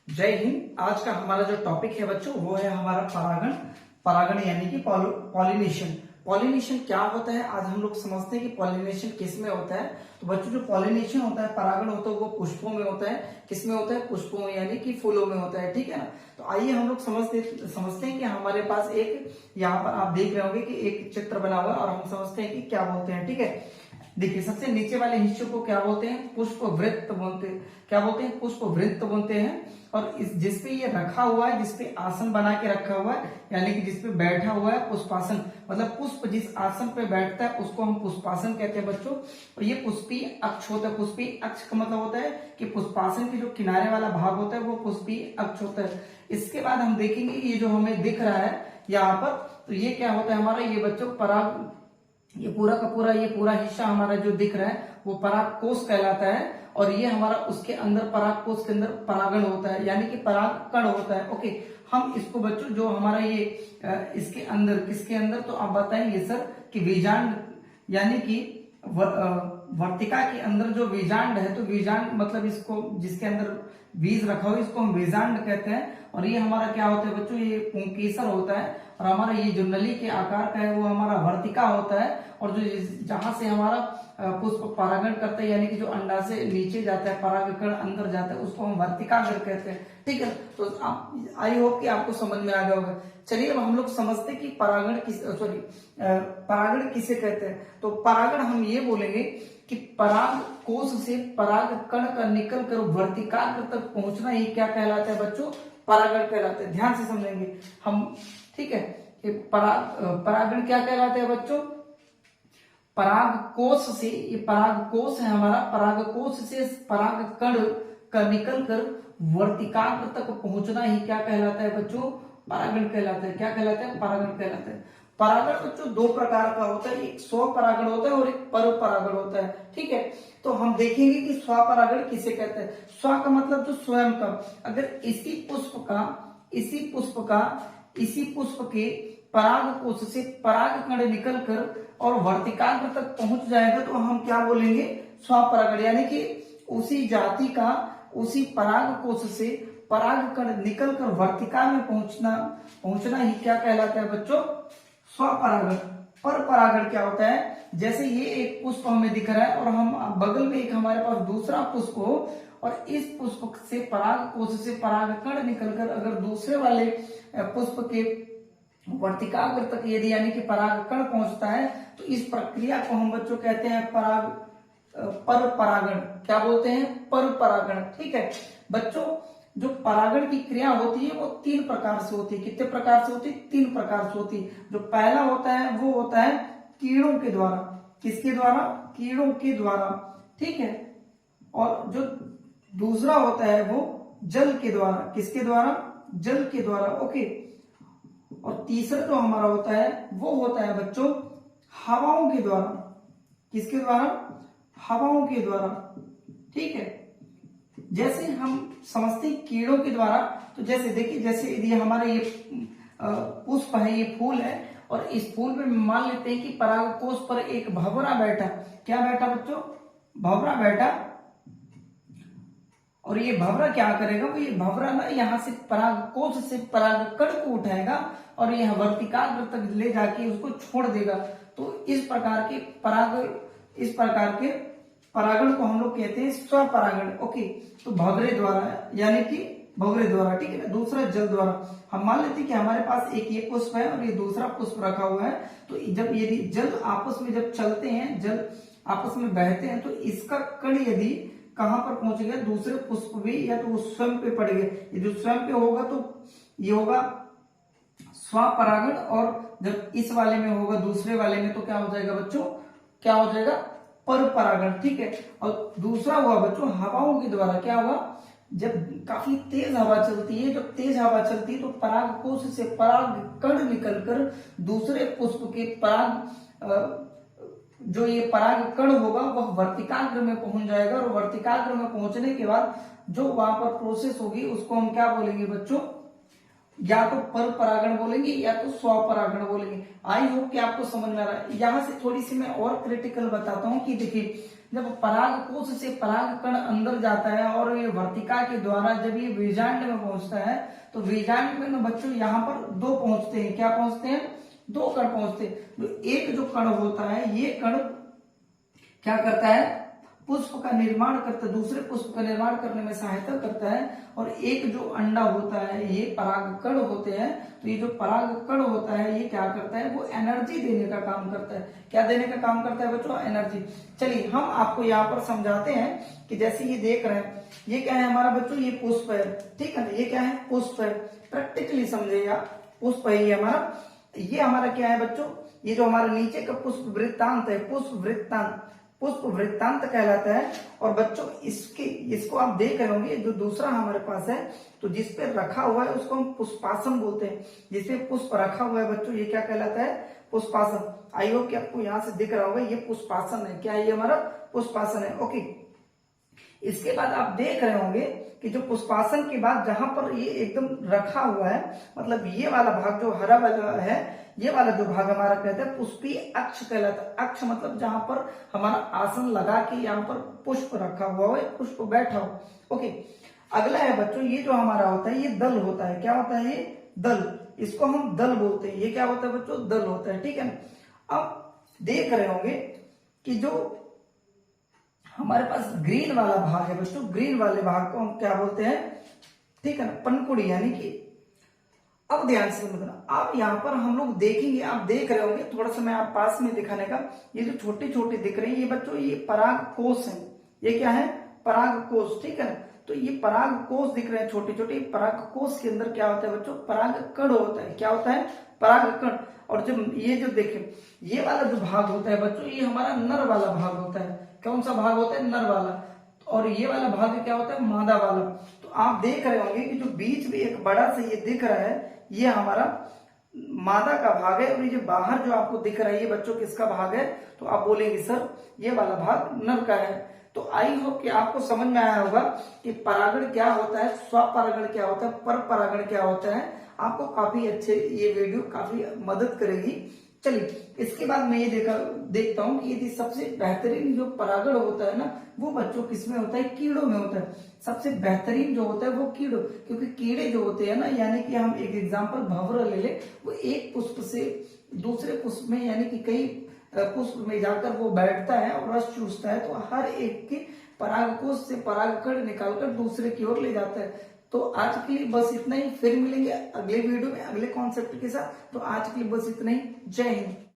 जय हिंद। आज का हमारा जो टॉपिक है बच्चों वो है हमारा परागण। परागण यानी कि पॉलिनेशन। पॉलिनेशन क्या होता है आज हम लोग समझते हैं कि पॉलिनेशन किस में होता है। तो बच्चों जो पॉलिनेशन होता है, परागण होता है, वो पुष्पों में होता है। किस में होता है? पुष्पों में यानी कि फूलों में होता है। ठीक है ना। तो आइए हम लोग समझते हैं कि हमारे पास एक, यहाँ पर आप देख रहे होंगे कि एक चित्र बना हुआ है और हम समझते हैं कि क्या बोलते हैं। ठीक है, देखिए सबसे नीचे वाले हिस्से को क्या बोलते हैं? पुष्प वृत्त बोलते हैं। क्या बोलते हैं? पुष्प वृत्त बोलते हैं। और इस जिसपे ये रखा हुआ है, जिसपे आसन बना के रखा हुआ है, यानी कि जिसपे बैठा हुआ है पुष्पासन, मतलब पुष्प जिस आसन पे बैठता है उसको हम पुष्पासन कहते हैं बच्चों। और ये पुष्पीय अक्ष होता है। पुष्पीय अक्ष का मतलब होता है कि पुष्पासन के जो किनारे वाला भाग होता है वो पुष्पीय अक्ष होता है। इसके बाद हम देखेंगे ये जो हमें दिख रहा है यहाँ पर, तो ये क्या होता है हमारा? ये बच्चों पराग, ये पूरा का पूरा, ये पूरा हिस्सा हमारा जो दिख रहा है वो परागकोश कहलाता है। और ये हमारा उसके अंदर, परागकोश के अंदर परागण होता है, यानी कि परागकण होता है। ओके, हम इसको बच्चों जो हमारा ये इसके अंदर, किसके अंदर? तो आप बताएंगे सर कि बीजांड, यानी कि वर्तिका के अंदर जो बीजांड है, तो बीजांड मतलब इसको, जिसके अंदर बीज रखा हुआ इसको हम बीजांड कहते हैं। और ये हमारा क्या होता है बच्चों? ये पुंकेसर होता है। और हमारा ये जो नली के आकार का है वो हमारा वर्तिका होता है। और जो जहां से हमारा पुष्प परागण करता है, यानी कि जो अंडा से नीचे जाता है, परागकण अंदर जाता है, उसको हम वर्तिकाग्र कहते हैं। ठीक है, तो आप, आई होप कि आपको समझ में आ गया होगा। चलिए अब हम लोग समझते हैं कि परागण किसे कहते हैं। तो परागण हम ये बोलेंगे कि पराग कोश से पराग कण का निकल कर वर्तिकाग्र तक पहुंचना ही क्या कहलाता है बच्चों? परागण कहलाता है। ध्यान से समझेंगे हम। ठीक है, परागण क्या कहलाता है बच्चों? पराग कोश से, ये पराग कोश है हमारा, पराग कोश से पराग कण का निकल कर वर्तिकाग्र तक पहुंचना ही क्या कहलाता है बच्चों? परागण कहलाता है। क्या कहलाता है? परागण कहलाता है। परागण बच्चों दो प्रकार का होता है, एक स्वपरागण होता है और एक परपरागण होता है। ठीक है, तो हम देखेंगे कि स्वपरागण किसे कहते हैं। स्व का मतलब जो स्वयं का, अगर इसी पुष्प के पराग कोश से पराग कण निकलकर और वर्तिकाग्र तक पहुंच जाएगा तो हम क्या बोलेंगे? स्वपरागण, यानी कि उसी जाति का, उसी पराग कोश से पराग कण निकलकर वर्तिका में पहुंचना ही क्या कहलाता है बच्चों? स्वपरागण। पर परागण क्या होता है? जैसे ये एक पुष्प हमें दिख रहा है और हम बगल में एक हमारे पास दूसरा पुष्प हो, और इस पुष्प से पराग कोश से पराग कण निकलकर अगर दूसरे वाले पुष्प के वर्तिकाग्र तक यदि, यानी कि परागकण पहुंचता है, तो इस प्रक्रिया को हम बच्चों कहते हैं पर परागण। क्या बोलते हैं? पर परागण। ठीक है बच्चों, जो परागण की क्रिया होती है वो तीन प्रकार से होती है। कितने प्रकार से होती है? तीन प्रकार से होती है। जो पहला होता है वो होता है कीड़ों के द्वारा। किसके द्वारा? कीड़ों के द्वारा। ठीक है, और जो दूसरा होता है वो जल के द्वारा। किसके द्वारा? जल के द्वारा। ओके, और तीसरा जो हमारा होता है वो होता है बच्चों हवाओं के द्वारा। किसके द्वारा? हवाओं के द्वारा। ठीक है, जैसे हम समझते हैं कीड़ों के द्वारा, तो जैसे देखिए, जैसे यदि हमारा ये पुष्प है, ये फूल है, और इस फूल में मान लेते हैं कि परागकोश पर एक भंवरा बैठा। क्या बैठा बच्चों? भंवरा बैठा। और ये भंवरा क्या करेगा? वो ये भंवरा ना यहाँ से परागकोश से परागकण को उठाएगा और यह वर्तिकाग्र तक ले जाके उसको छोड़ देगा। तो इस प्रकार के परागण को हम लोग कहते हैं स्वपरागण। ओके, तो भंवरे द्वारा, यानी कि भंवरे द्वारा। ठीक है ना। दूसरा जल द्वारा। हम मान लेते हैं कि हमारे पास एक ये पुष्प है और ये दूसरा पुष्प रखा हुआ है, तो जब यदि जल आपस में जब चलते हैं, जल आपस में बहते हैं, तो इसका कण यदि कहां पर पहुंच गया? दूसरे पुष्प भी, या तो वो स्वयं पे पड़ गया। ये जो स्वयं पे होगा तो ये होगा स्वपरागण, और जब इस वाले में होगा, दूसरे वाले में, तो क्या हो जाएगा बच्चों? क्या हो जाएगा? पर परागण। ठीक है, और दूसरा हुआ बच्चों हवाओं के द्वारा। क्या हुआ? जब काफी तेज हवा चलती है, जब तेज हवा चलती है तो परागकोश से पराग कण निकलकर दूसरे पुष्प के पराग, जो ये पराग कण होगा वह वर्तिकाग्र में पहुंच जाएगा। और वर्तिकाग्र में पहुंचने के बाद जो वहां पर प्रोसेस होगी उसको हम क्या बोलेंगे बच्चों? या तो पर परागण बोलेंगे या तो स्वपरागण बोलेंगे। आई होप कि आपको समझ में आ रहा है। यहां से थोड़ी सी मैं और क्रिटिकल बताता हूं कि देखिए, जब पराग कोश से पराग कण अंदर जाता है और ये वर्तिका के द्वारा जब ये बीजांड में पहुंचता है तो बीजांड में बच्चों यहाँ पर दो पहुंचते हैं, क्या पहुंचते हैं, दो कण पहुंचते हैं। तो एक जो कण होता है ये कण क्या करता है, पुष्प का निर्माण करता है, दूसरे पुष्प का निर्माण करने में सहायता करता है। और एक जो अंडा होता है ये परागकण होते हैं, तो ये जो परागकण होता है ये क्या करता है, वो एनर्जी देने का काम करता है। क्या देने का काम करता है बच्चों, एनर्जी। चलिए हम आपको यहाँ पर समझाते हैं कि जैसे ये देख रहे हैं ये क्या है हमारा बच्चों, ये पुष्प है, ठीक है ना, ये क्या है, पुष्प है। प्रैक्टिकली समझेगा, पुष्प है ये हमारा, ये हमारा क्या है बच्चों, ये जो हमारा नीचे का पुष्प वृत्तांत है, पुष्प वृत्तांत, पुष्प वृत्तांत कहलाता है। और बच्चों इसको आप देख रहे होंगे, जो दूसरा हमारे पास है तो जिस पे रखा हुआ है उसको हम पुष्पासन बोलते हैं। जिसपे पुष्प रखा हुआ है बच्चों ये क्या कहलाता है, पुष्पासन। आई होप कि आपको यहां से दिख रहा होगा ये पुष्पासन है, क्या है ये हमारा पुष्पासन है। ओके, इसके बाद आप देख रहे होंगे कि जो पुष्पासन के बाद जहां पर ये एकदम रखा हुआ है, मतलब ये वाला भाग जो हरा वाला है, ये वाला जो भाग हमारा कहते हैं पुष्पीय अक्ष कहलाता है। अक्ष मतलब जहां पर हमारा आसन लगा के यहाँ पर पुष्प रखा हुआ हो, पुष्प बैठा हो। ओके, अगला है बच्चों ये जो हमारा होता है ये दल होता है, क्या होता है ये, दल। इसको हम दल बोलते हैं, ये क्या होता है बच्चों, दल होता है, ठीक है ना। अब देख रहे होंगे कि जो हमारे पास ग्रीन वाला भाग है बच्चों, ग्रीन वाले भाग को हम क्या बोलते हैं, ठीक है ना, पनकुड़ी, यानी कि अब ध्यान से समझना। अब यहाँ पर हम लोग देखेंगे, आप देख रहे होंगे, थोड़ा सा मैं आप पास में दिखाने का, ये जो छोटे छोटे दिख रहे हैं ये बच्चों ये पराग कोश है, ये क्या है, पराग कोश, ठीक है ना। तो ये पराग कोश दिख रहे हैं छोटे छोटे, पराग कोश के अंदर क्या होता है बच्चों, पराग कण होता है, क्या होता है, पराग कण। और जब ये जो देखें ये वाला जो भाग होता है बच्चों ये हमारा नर वाला भाग होता है। कौन सा भाग होता है, नर वाला। और ये वाला भाग क्या होता है, मादा वाला। तो आप देख रहे होंगे कि जो बीच में एक बड़ा सा ये दिख रहा है ये हमारा मादा का भाग है, और ये जो बाहर जो आपको दिख रहा है ये बच्चों किसका भाग है, तो आप बोलेंगे सर ये वाला भाग नर का है। तो आई होप कि आपको समझ में आया होगा कि परागण क्या होता है, स्वपरागण क्या होता है, पर परागण क्या होता है। आपको काफी अच्छे ये वीडियो काफी मदद करेगी। चलिए इसके बाद मैं ये देखता हूँ कि यदि सबसे बेहतरीन जो परागण होता है ना वो बच्चों किसमें होता है, कीड़ों में होता है। सबसे बेहतरीन जो होता है वो कीड़ों, क्योंकि कीड़े जो होते हैं ना, यानी कि हम एक एग्जांपल भंवरा ले ले, वो एक पुष्प से दूसरे पुष्प में यानी कि कई पुष्प में जाकर वो बैठता है और रस चूसता है, तो हर एक के परागकोश से परागकण निकालकर दूसरे की ओर ले जाता है। तो आज के लिए बस इतना ही, फिर मिलेंगे अगले वीडियो में अगले कॉन्सेप्ट के साथ। तो आज के लिए बस इतना ही, जय हिंद।